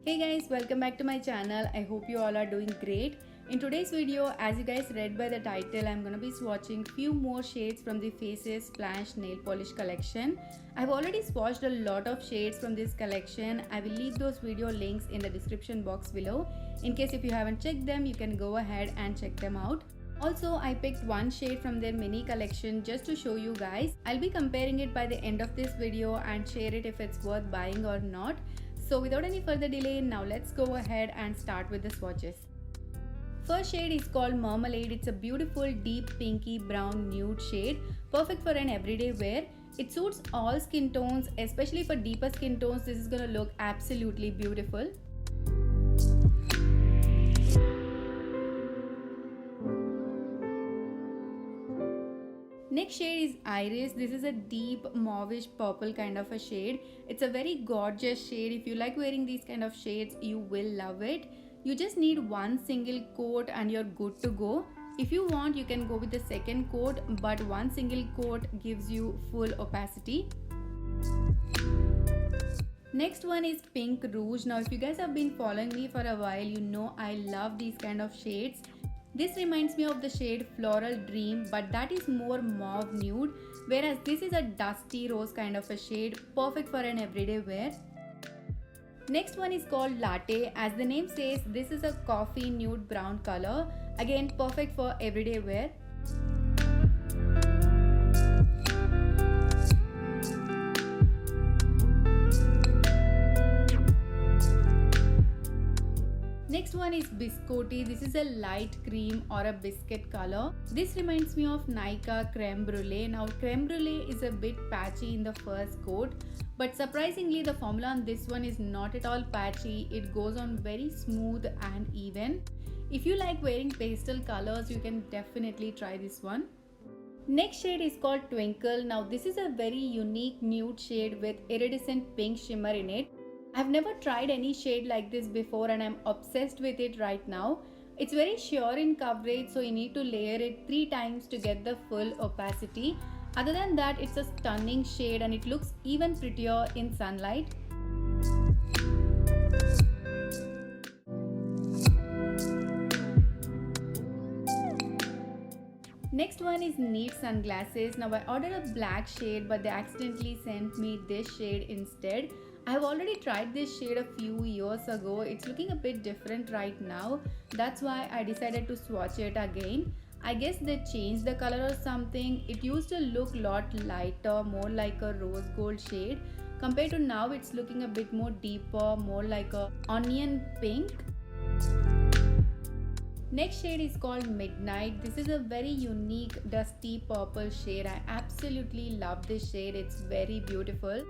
Hey guys, welcome back to my channel. I hope you all are doing great. In today's video, as you guys read by the title, I'm gonna be swatching few more shades from the Faces Splash nail polish collection. I've already swatched a lot of shades from this collection. I will leave those video links in the description box below. In case if you haven't checked them, you can go ahead and check them out. Also, I picked one shade from their mini collection just to show you guys. I'll be comparing it by the end of this video and share it if it's worth buying or not. So without any further delay, now let's go ahead and start with the swatches. First shade is called Marmalade. It's a beautiful deep pinky brown nude shade, perfect for an everyday wear. It suits all skin tones, especially for deeper skin tones. This is gonna look absolutely beautiful. Next shade is Iris. This is a deep mauvish purple kind of a shade. It's a very gorgeous shade. If you like wearing these kind of shades, you will love it. You just need one single coat and you're good to go. If you want, you can go with the second coat, but one single coat gives you full opacity. Next one is Pink Rouge. Now if you guys have been following me for a while, you know I love these kind of shades. This reminds me of the shade Floral Dream, but that is more mauve nude, whereas this is a dusty rose kind of a shade, perfect for an everyday wear. Next one is called Latte. As the name says, this is a coffee nude brown color, again perfect for everyday wear. Next one is Biscotti. This is a light cream or a biscuit color. This reminds me of Nika Creme Brulee. Now Creme Brulee is a bit patchy in the first coat, but surprisingly the formula on this one is not at all patchy. It goes on very smooth and even. If you like wearing pastel colors, you can definitely try this one. Next shade is called Twinkle. Now this is a very unique nude shade with iridescent pink shimmer in it. I've never tried any shade like this before and I'm obsessed with it right now. It's very sheer in coverage, so you need to layer it 3 times to get the full opacity. Other than that, it's a stunning shade and it looks even prettier in sunlight. Next one is Neat Sunglasses. Now I ordered a black shade, but they accidentally sent me this shade instead. I have already tried this shade a few years ago. It's looking a bit different right now. That's why I decided to swatch it again. I guess they changed the color or something. It used to look a lot lighter, more like a rose gold shade. Compared to now, it's looking a bit more deeper, more like a onion pink. Next shade is called Midnight. This is a very unique dusty purple shade. I absolutely love this shade. It's very beautiful.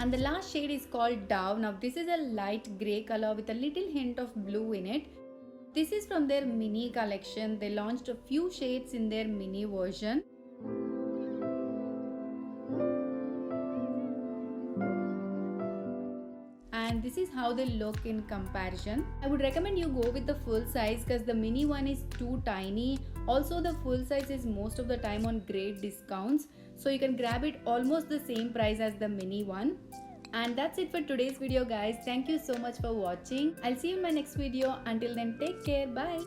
And the last shade is called Dove. Now this is a light grey color with a little hint of blue in it. This is from their mini collection. They launched a few shades in their mini version. And this is how they look in comparison. I would recommend you go with the full size because the mini one is too tiny. Also the full size is most of the time on great discounts, so you can grab it almost the same price as the mini one. And that's it for today's video guys. Thank you so much for watching. I'll see you in my next video. Until then, take care. Bye.